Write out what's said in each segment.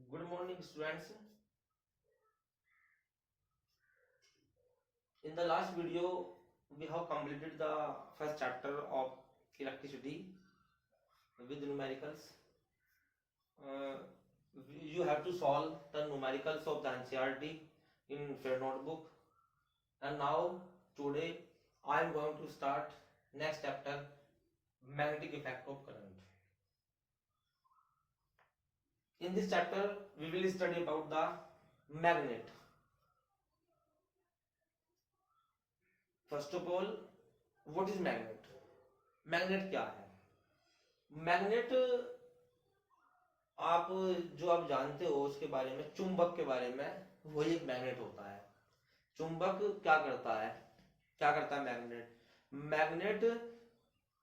Good morning, students. In the last video, we have completed the first chapter of electricity with numericals. Uh, you have to solve the numericals of the NCERT in your notebook. And now, today, I am going to start next chapter, magnetic effect of current. In this chapter, we will study about the magnet. First of all, what is magnet? Magnet क्या है? Magnet आप जो आप जानते हो उसके बारे में, चुंबक के बारे में, वही एक मैग्नेट होता है। चुंबक क्या करता है? क्या करता है मैग्नेट? मैग्नेट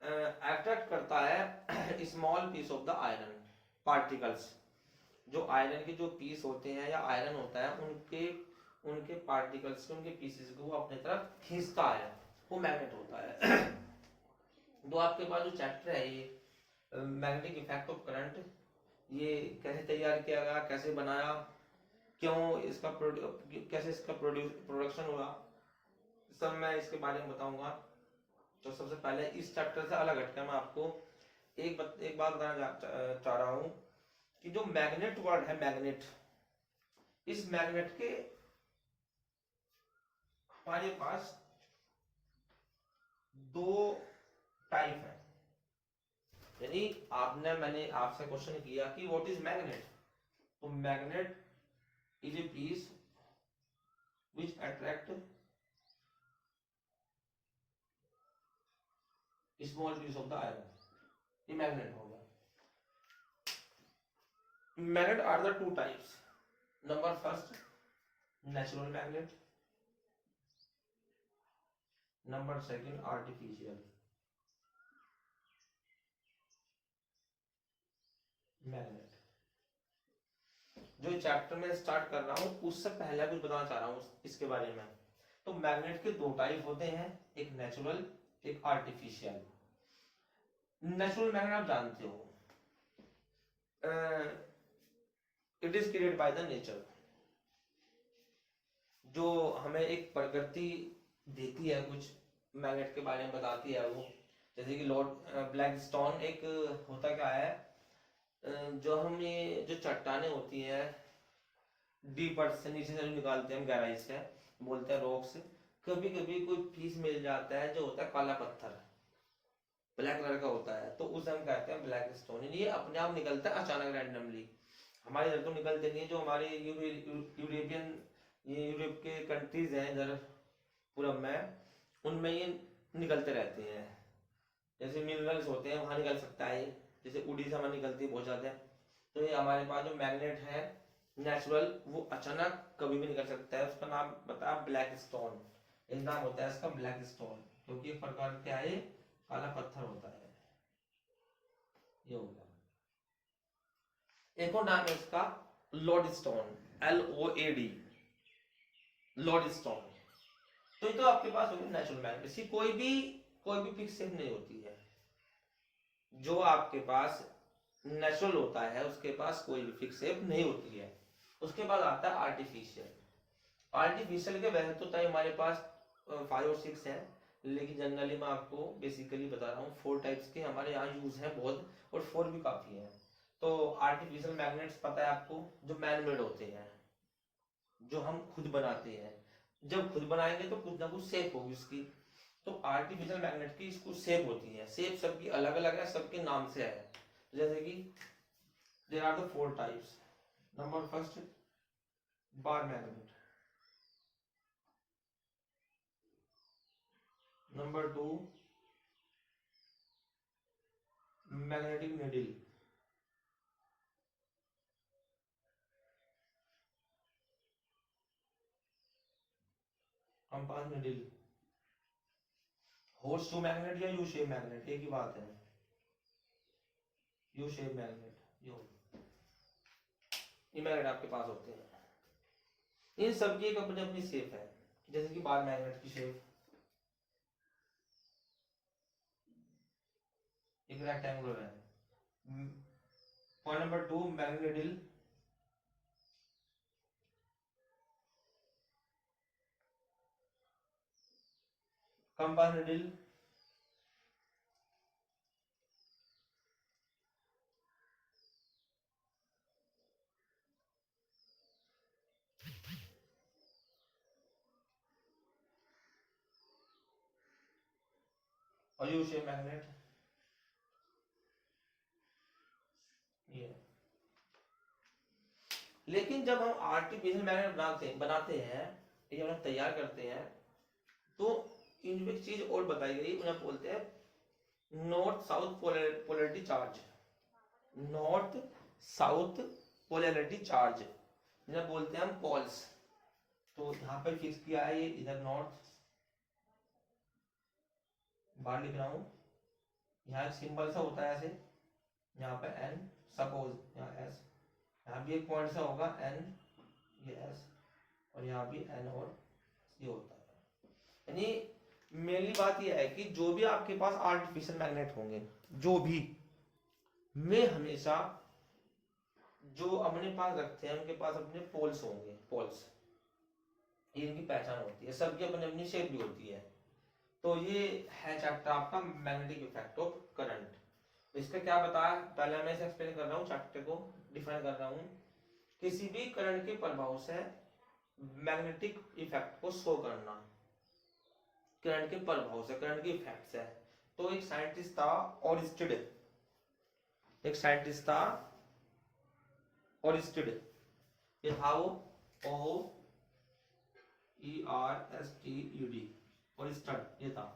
अट्रैक्ट करता है small piece of the iron particles. जो आयरन के जो पीस होते हैं या आयरन होता है, उनके उनके पार्टिकल्स उनके पीसेस को वो अपने तरफ खींचता है, वो मैग्नेट होता है। तो आपके पास जो चैप्टर है ये मैग्नेटिक इफेक्ट ऑफ करंट, ये कैसे तैयार किया गया, कैसे बनाया, क्यों इसका कैसे इसका प्रोडक्शन हुआ, सब मैं इसके बारे में बताऊंगा। तो सबसे पहले इस चैप्टर से अलग हटकर मैं आपको एक बात बताना चाह रहा हूं कि जो मैग्नेट वर्ड है, मैग्नेट, इस मैग्नेट के हमारे पास दो टाइप है। यानी मैंने आपसे क्वेश्चन किया कि व्हाट इज मैग्नेट, तो magnet is a piece which attract small piece of the iron, ये मैग्नेट होगा। Magnet are the two types. Number first, natural magnet. Number second, artificial magnet. जो चैप्टर में स्टार्ट कर रहा हूं उससे पहले कुछ बताना चाह रहा हूं इसके बारे में। तो मैग्नेट के दो टाइप होते हैं, एक नेचुरल, एक आर्टिफिशियल। नेचुरल मैग्नेट आप जानते हो, it is created by the nature. जो हमें एक प्रकृति देती है, कुछ मैग्नेट के बारे में बताती है वो, जैसे कि लॉर्ड ब्लैक स्टोन एक होता क्या है, जो हम ये जो चट्टाने होती हैं डीप अर्थ से, नीचे से निकालते हैं हम गहराई से, बोलते हैं रॉक से, कभी कभी कोई पीस मिल जाता है जो होता है काला पत्थर, ब्लैक कलर का होता है, तो उसे हम कहते हैं ब्लैक स्टोन। ये अपने आप निकलता है अचानक रैंडमली, हमारे इधर तो निकलते नहीं है। जो हमारे यूरोपियन, ये यूरोप के कंट्रीज हैं इधर पूरब में, उनमें ये निकलते रहते हैं। जैसे मिनरल्स होते हैं वहां निकल सकता है, जैसे उड़ीसा में निकलती है बहुत ज्यादा। तो ये हमारे पास जो मैग्नेट है नेचुरल, वो अचानक कभी भी निकल सकता है। उसका नाम बताया ब्लैक स्टोन, एक नाम होता है इसका ब्लैक स्टोन, क्योंकि एक प्रकार क्या है, काला पत्थर होता है। ये हो गया। एक और नाम है इसका load stone, LOAD, load stone. तो ये तो आपके पास होगी नेचुरल मैग्नेट। इसकी कोई भी फिक्स शेप नहीं होती है। जो आपके पास नेचुरल होता है उसके पास कोई भी फिक्स शेप नहीं होती है। उसके बाद आता है आर्टिफिशियल। आर्टिफिशियल के वैसे तो टाइप हमारे पास 5 और 6 है, लेकिन जनरली मैं आपको बेसिकली बता रहा हूँ 4 टाइप्स के हमारे यहाँ यूज है बहुत, और 4 भी काफी है। तो आर्टिफिशियल मैग्नेट्स पता है आपको, जो मैन मेड होते हैं, जो हम खुद बनाते हैं। जब खुद बनाएंगे तो कुछ ना कुछ शेप होगी उसकी। तो आर्टिफिशियल मैग्नेट की कुछ शेप होती है, शेप सबकी अलग अलग है, सबके नाम से है। जैसे कि there are the 4 types. Number first, bar magnet. Number 2, magnetic needle. Compass needle. Horse shoe magnet या यू शेप मैग्नेट, एक ही बात है, यू शेप मैग्नेट। ये मैग्नेट आपके पास होते हैं। इन सबकी एक अपनी अपनी शेप है। जैसे कि बार मैग्नेट की शेप एक रेक्टेंगुलर है। Point number 2, magnetic needle compass needle, और यू शेप मैग्नेट ये। लेकिन जब हम आर्टिफिशियल मैग्नेट बनाते हैं या उन्हें तैयार करते हैं तो इनमें एक चीज और बताई गई, उन्हें बोलते हैं north south polarity charge. North south polarity charge जिन्हें बोलते हैं हम पोल्स। तो यहाँ पे फिक्स किया है, ये इधर नॉर्थ, बाहर लिख रहा हूँ, यहाँ एक सिंबल सा होता है ऐसे, यहाँ पे एन, सपोज यहाँ एस, यहाँ भी एक पॉइंट सा होगा एन, ये एस, और यहाँ भी एन और ये होता है। यानी मेनली बात यह है कि जो भी आपके पास आर्टिफिशियल मैग्नेट होंगे, जो भी, में हमेशा जो अपने पास रखते हैं उनके पास अपने पोल्स होंगे, पोल्स, ये इनकी पहचान होती है, सबकी अपनी अपनी शेप भी होती है। तो ये है चैप्टर आपका मैग्नेटिक इफेक्ट ऑफ करंट। तो इसका क्या बताया, पहले मैं इसे एक्सप्लेन कर रहा हूँ, चैप्टर को डिफाइन कर रहा हूँ। किसी भी करंट के प्रभाव से मैग्नेटिक इफेक्ट को शो करना, करंट के प्रभाव से, करंट के इफेक्ट से। तो एक साइंटिस्ट था ओरिस्टिड, एक साइंटिस्ट था ओरिस्टिड, ये था वो O E R S T U D, Oersted ये था।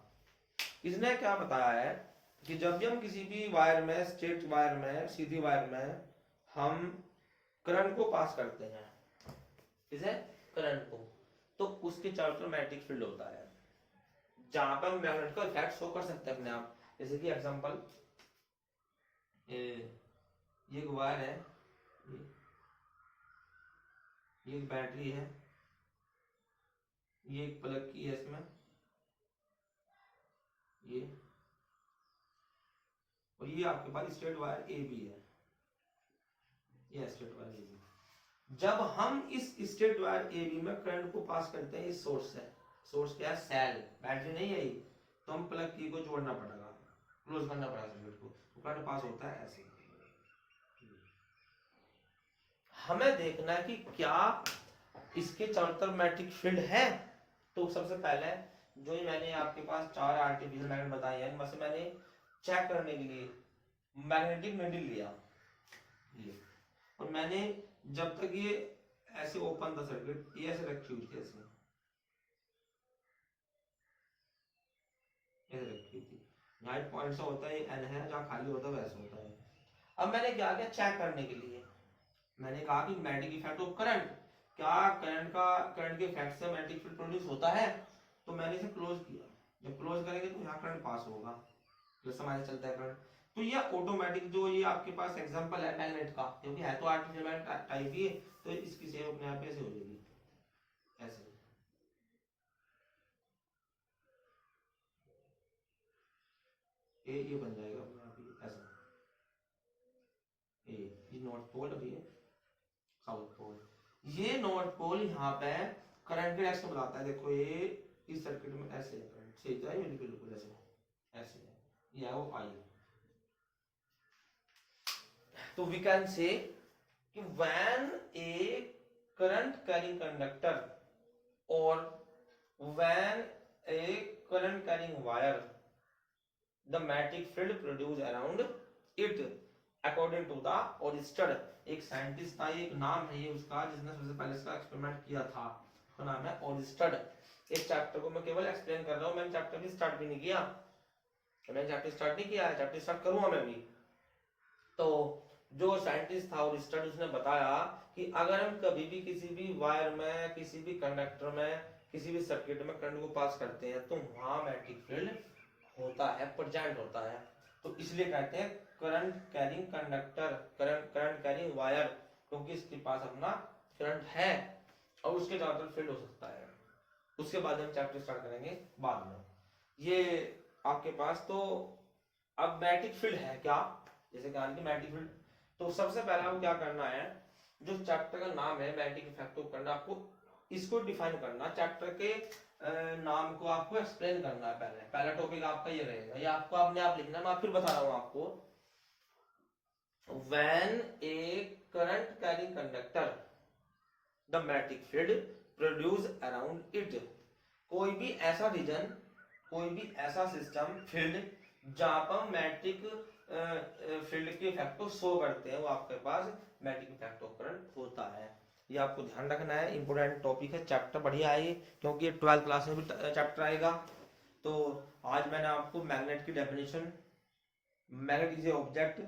इसने क्या बताया है कि जब भी हम किसी भी वायर में, स्ट्रेट वायर में, सीधी वायर में हम करंट को पास करते हैं, इसे करंट को, तो उसके चारों तरफ मैग्नेटिक फील्ड होता है, जहां पर हम मैग्नेट का इफेक्ट शो कर सकते हैं अपने आप। जैसे कि एग्जांपल, ये एक वायर है, ये एक बैटरी है, ये एक प्लग की है इसमें, ये, और ये आपके पास स्ट्रेट वायर ए भी है, ये स्ट्रेट वायर ए बी। जब हम इस स्ट्रेट वायर ए बी में करंट को पास करते हैं इस सोर्स से, सोर्स क्या है, सेल, बैटरी नहीं है ये, तो हम प्लग की को जोड़ना पड़ेगा, क्लोज करना पड़ेगा सर्किट को, तो करंट पास होता है ऐसे। हमें देखना है कि क्या इसके चारों तरफ मैग्नेटिक फील्ड है। तो सबसे पहले जो ही मैंने आपके पास 4 आर्टिफिशियल मैग्नेट बताए हैं, इनमें से मैंने चेक करने के लिए मैग्नेटिक नीडल लिया, ये, और मैंने जब तक ये ऐसे ओपन था सर्किट, ये ऐसे रखी हुई थी, ऐसे रखी हुई थी, यहाँ एक पॉइंट सा होता है, एन है, जहाँ खाली होता है वैसे होता है। अब मैंने क्या किया, चेक करने के लिए मैंने कहा कि मैग्नेटिक इफेक्ट ऑफ करंट, क्या करंट के इफेक्ट से मैग्नेटिक फील्ड प्रोड्यूस होता है। तो मैंने इसे क्लोज किया, जब क्लोज करेंगे तो यहाँ करंट पास होगा, जो समाज चलता है करंट। तो ये ऑटोमेटिक, जो ये आपके पास एग्जांपल है मैग्नेट का, क्योंकि है तो आर्टिफिशियल टाइप ही, तो इसकी शेप अपने आप ऐसे हो जाएगी, ऐसे, ये बन जाएगा अपने आप ही ऐसा, ये नॉर्थ पोल और ये साउथ पोल। ये नॉर्थ पोल यहाँ पे करंट के डायरेक्शन बताता है, देखो ये इस सर्किट में ऐसे है, करंट से जाए बिल्कुल ऐसे, ऐसे है, ये है वो आई। तो वी कैन से कि when a current carrying conductor और when a current carrying wire, the magnetic field produce around it according to the Oersted. एक साइंटिस्ट था, एक नाम है ये उसका, जिसने सबसे पहले इसका एक्सपेरिमेंट किया था, उसका नाम है ओरिस्टिड। इस चैप्टर को मैं केवल एक्सप्लेन कर रहा हूँ, मैंने चैप्टर भी स्टार्ट भी नहीं किया, मैंने चैप्टर स्टार्ट नहीं किया है, चैप्टर स्टार्ट करूंगा मैं भी। तो जो साइंटिस्ट था ओरिस्टिड, उसने बताया कि अगर हम कभी भी किसी भी वायर में, किसी भी कंडक्टर में, किसी भी सर्किट में करंट को पास करते हैं तो वहां मैग्नेटिक फील्ड होता है, प्रेजेंट होता है। तो इसलिए कहते हैं current carrying conductor, current carrying wire, क्योंकि इसके पास अपना करंट है और उसके चारों तरफ फील्ड हो सकता है। उसके बाद हम चैप्टर स्टार्ट करेंगे बाद में। ये आपके पास तो अब मैग्नेटिक फील्ड है क्या, जैसे कहा कि मैग्नेटिक फील्ड, तो सबसे पहले आपको क्या करना है, जो चैप्टर का नाम है मैग्नेटिक इफेक्ट ऑफ करंट, आपको इसको डिफाइन करना। चैप्टर के नाम को आपको एक्सप्लेन करना है। पहला टॉपिक आपका ये रहेगा, ये आपको अपने आप लिखना है, मैं फिर बता रहा हूँ आपको। When a current carrying conductor the magnetic field produce around it, कोई भी ऐसा रीजन, कोई भी ऐसा सिस्टम, फील्ड जहां पर मैग्नेटिक फील्ड के इफेक्ट को शो करते हैं, वो आपके पास मैग्नेटिक इफेक्ट ऑफ करंट होता है। ये आपको ध्यान रखना है, इंपोर्टेंट टॉपिक है, चैप्टर बढ़िया है ये, क्योंकि ये 12th क्लास में भी चैप्टर आएगा। तो आज मैंने आपको मैग्नेट की definition, magnet is a object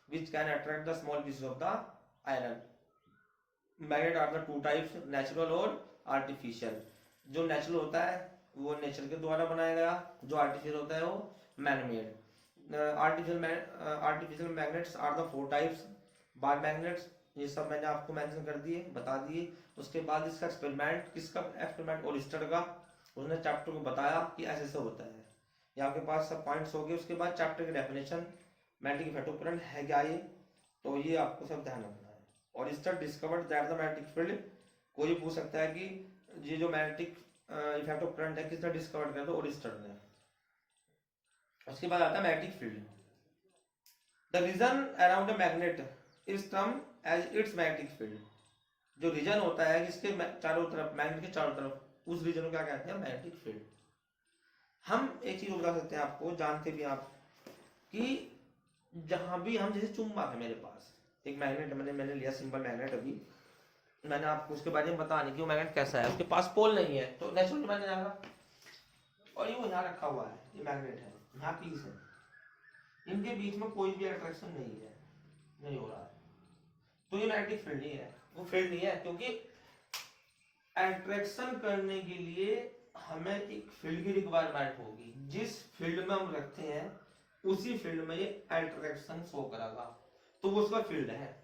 which can attract the small pieces of the iron. Magnet are the two types, natural और आर्टिफिशियल। जो नेचुरल होता है वो नेचर के द्वारा बनाया गया, जो आर्टिफिशियल होता है वो man made. Artificial magnets are the 4 types. Bar magnets, ये सब मैंने आपको मेंशन कर दिए, बता दिए। उसके बाद इसका एक्सपेरिमेंट, किसका एक्सपेरिमेंट, ओलिस्टर का, उसने चैप्टर को बताया कि ऐसे ऐसे होता है। ये आपके पास सब पॉइंट्स हो गए। उसके बाद चैप्टर की definition, magnetic effect of current है क्या ये, तो ये आपको सब ध्यान रखना है। Oersted discovered that the magnetic field, कोई पूछ सकता है कि ये जो मैग्नेटिक इफेक्ट ऑफ करंट है किसने डिस्कवर किया, तो ओलिस्टर ने। उसके बाद आता है magnetic field. The region around a magnet is term as its magnetic field. जो रीजन होता है जिसके चारों तरफ, मैग्नेट के चारों तरफ, उस रीजन को क्या कहते हैं, मैग्नेटिक फील्ड। हम एक चीज बता सकते हैं आपको, जानते भी आप, कि जहां भी हम, जैसे चुंबक है मेरे पास, एक मैग्नेट मैंने लिया, सिंपल मैग्नेट, अभी मैंने आपको उसके बारे में बताने की, वो मैग्नेट कैसा है, उसके पास पोल नहीं है, तो नेचुरली मैंने जाना, और ये यहाँ रखा हुआ है, ये मैग्नेट है, यहाँ पीस है, इनके बीच में कोई भी अट्रैक्शन नहीं है, नहीं हो रहा है, तो ये मैग्नेटिक फील्ड नहीं है, वो फील्ड नहीं है। क्योंकि अट्रैक्शन करने के लिए हमें एक फील्ड की रिक्वायरमेंट होगी, जिस फील्ड में हम रखते हैं उसी फील्ड में ये अट्रैक्शन शो करेगा, तो वो उसका फील्ड है।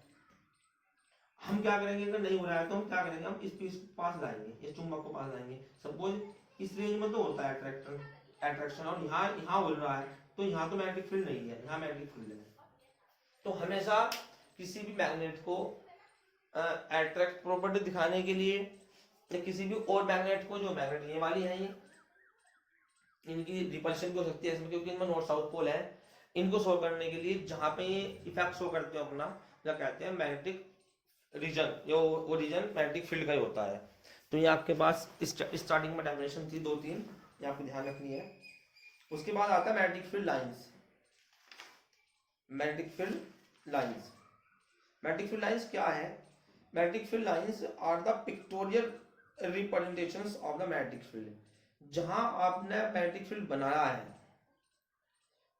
हम क्या करेंगे, अगर नहीं हो रहा है तो हम क्या करेंगे, हम इस पीस पास लाएंगे, इस चुंबक को पास लाएंगे। सपोज इस रेंज में तो होता है अट्रैक्शन, और यहाँ यहाँ हो रहा है, तो यहाँ तो मैग्नेटिक फील्ड नहीं है, यहाँ मैग्नेटिक फील्ड है। तो हमेशा किसी भी मैग्नेट को अट्रैक्ट प्रॉपर्टी दिखाने के लिए, या किसी भी और मैग्नेट को, जो मैग्नेट ये वाली है, ये इनकी रिपल्शन भी हो सकती है इसमें, क्योंकि इनमें नॉर्थ साउथ पोल है, इनको शो करने के लिए जहां पे ये इफेक्ट शो करते हैं अपना, क्या कहते हैं, मैग्नेटिक रीजन, वो रीजन मैग्नेटिक फील्ड का ही होता है। तो ये आपके पास स्टार्टिंग में डेफिनेशन थी 2-3, ये आपको ध्यान रखनी है। उसके बाद आता है magnetic field lines. Magnetic field lines, magnetic field lines क्या है? Magnetic field lines are the pictorial representations of the magnetic field. जहां आपने मैग्नेटिक फील्ड बनाया है,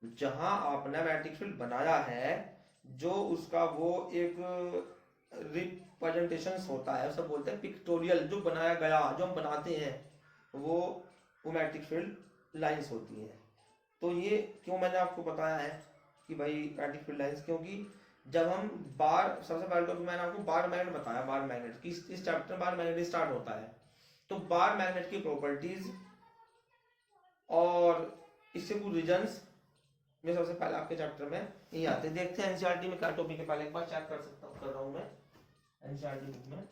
जहां आपने मैग्नेटिक फील्ड बनाया है, जो उसका वो एक रिप्रेजेंटेशंस होता है, उसे बोलते हैं पिक्टोरियल। जो बनाया गया, जो हम बनाते हैं, वो मैग्नेटिक फील्ड लाइंस होती है। तो ये क्यों मैंने आपको बताया है कि भाई मैग्नेटिक फील्ड लाइंस, क्योंकि जब हम बार, सबसे पहले तो मैंने आपको बार मैग्नेट बताया, बार मैग्नेट की इस चैप्टर बार मैग्नेट स्टार्ट होता है, तो बार मैग्नेट की प्रॉपर्टीज और इससे कुछ रीजंस में सबसे पहले आपके चैप्टर में ये आते हैं। देखते हैं एनसीईआरटी में क्या टॉपिक है, पहले एक बार चेक कर रहा हूं मैं एनसीईआरटी बुक में,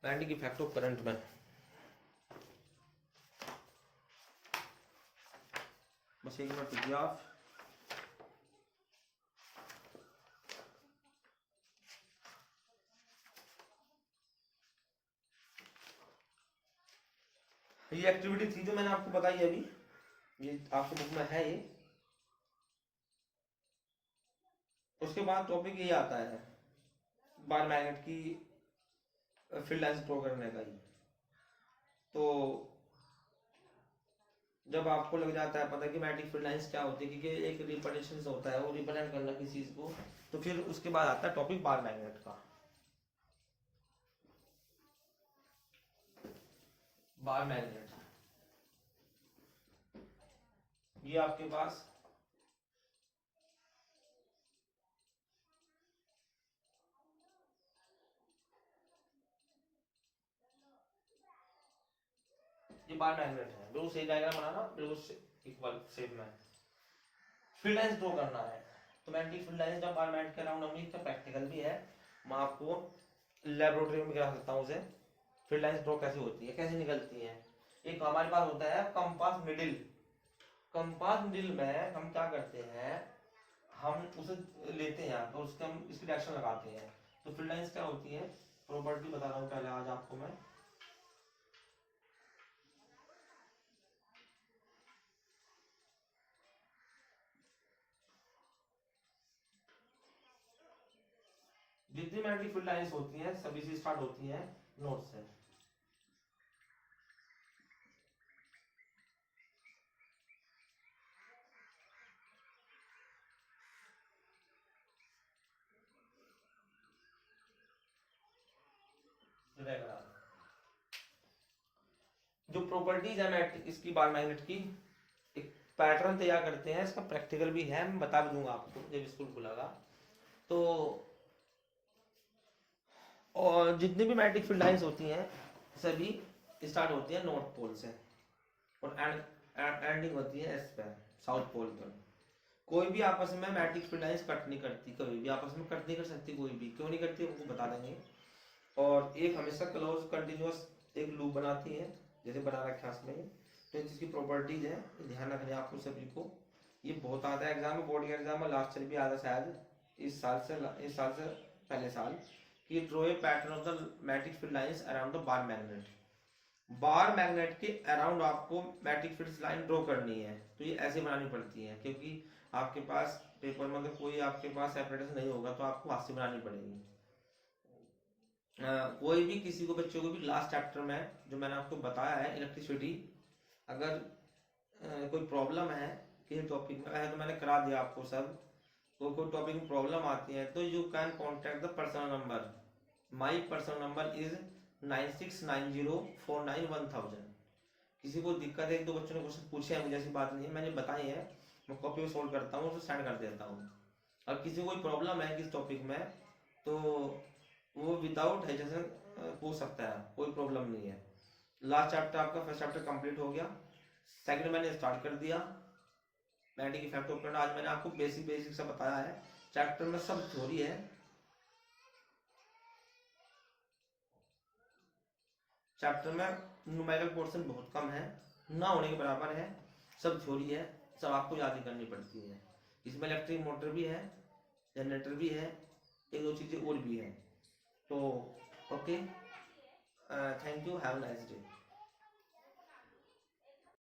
मैग्नेटिक इफेक्ट ऑफ करंट में। बस एक मिनट रुकिए आप। ये एक्टिविटी थी जो मैंने आपको बताई अभी, ये आपके बुक में है ये। उसके बाद टॉपिक ये आता है बार मैग्नेट की फील्ड लाइंस ड्रॉ करने का ही। तो जब आपको लग जाता है पता कि मैग्नेटिक फील्ड लाइंस क्या होती है, क्योंकि एक रिप्रेजेंटेशन होता है, वो रिप्रेजेंट करना किसी चीज को, तो फिर उसके बाद आता है टॉपिक बार मैग्नेट का। बार मैग्नेट ये आपके पास ये बार मैग्नेट है, बिल्कुल सही डायग्राम बनाना, बिल्कुल इक्वल शेप में फील्ड लाइंस ड्रॉ करना है। तो मैग्नेटिक फील्ड लाइंस जब बार मैग्नेट के अराउंड हम लिखते हैं, प्रैक्टिकल भी है, मैं आपको लेबोरेटरी में करा सकता हूँ उसे, फील्ड लाइंस ड्रॉ कैसे होती है, कैसे निकलती हैं। एक हमारे पास होता है कंपास निडल। कंपास निडल में हम क्या करते हैं, हम उसे लेते हैं तो उसके हम इसकी डायरेक्शन लगाते हैं। तो फील्ड लाइंस क्या होती है, प्रॉपर्टी बता रहा हूँ पहले आज आपको मैं। जितनी मैग्नेटिक फील्ड लाइंस होती हैं सभी से स्टार्ट होती हैं नोड से। जो प्रॉपर्टीज है मैग्नेटिक इसकी बार मैग्नेट की, एक पैटर्न तैयार करते हैं, इसका प्रैक्टिकल भी है, मैं बता भी दूंगा आपको जब स्कूल खुलेगा। तो और जितनी भी मैग्नेटिक फील्ड लाइंस होती हैं सभी स्टार्ट होती है नॉर्थ पोल से और एंडिंग होती है एस पे, साउथ पोल पर। कोई भी आपस में मैग्नेटिक फील्ड लाइंस कट नहीं करती, कभी भी आपस में कट नहीं कर सकती कोई भी। क्यों नहीं करती वो बता देंगे। और एक हमेशा क्लोज कंटिन्यूअस एक लूप बनाती है, जैसे बना रखा है इसमें। तो जिसकी प्रॉपर्टीज है ध्यान रखनी है आपको सभी को। ये बहुत आता है एग्जाम में, बोर्ड के एग्जाम में लास्ट ईयर भी आता शायद इस साल से पहले साल, कि draw a pattern of the magnetic field lines around the bar magnet. Bar magnet के अराउंड आपको मैग्नेटिक फील्ड लाइन ड्रॉ करनी है। तो ये ऐसे बनानी पड़ती है, क्योंकि आपके पास पेपर में अगर कोई आपके पास एप्रेटिस नहीं होगा तो आपको हाथ से बनानी पड़ेगी। कोई भी किसी को बच्चों को भी लास्ट चैप्टर में जो मैंने आपको बताया है इलेक्ट्रिसिटी, अगर कोई प्रॉब्लम है किसी टॉपिक में है तो मैंने करा दिया आपको सब। तो कोई टॉपिक में प्रॉब्लम आती है तो you can contact the personal number. My personal number is 9690491000। किसी को दिक्कत है, एक दो बच्चों ने क्वेश्चन पूछे हैं मुझे, ऐसी बात नहीं है, मैंने बताई है, मैं कॉपी में सोल्व करता हूँ, उसे सेंड कर देता हूँ। और किसी को कोई प्रॉब्लम है किस टॉपिक में तो वो विदाउट हेजिटेशन पूछ सकता है, कोई प्रॉब्लम नहीं है। लास्ट चैप्टर आपका फर्स्ट चैप्टर कंप्लीट हो गया, सेकंड मैंने स्टार्ट कर दिया मैग्नेटिक इफेक्ट ऑफ करंट। आज मैंने आपको बेसिक से बताया है, चैप्टर में सब थ्योरी है। चैप्टर में न्यूमेरिकल पोर्शन बहुत कम है, ना होने के बराबर है, सब थ्योरी है, सब आपको याद ही करनी पड़ती है। इसमें इलेक्ट्रिक मोटर भी है, जनरेटर भी है, एक दो चीजें और भी है। तो okay, thank you, have a nice day.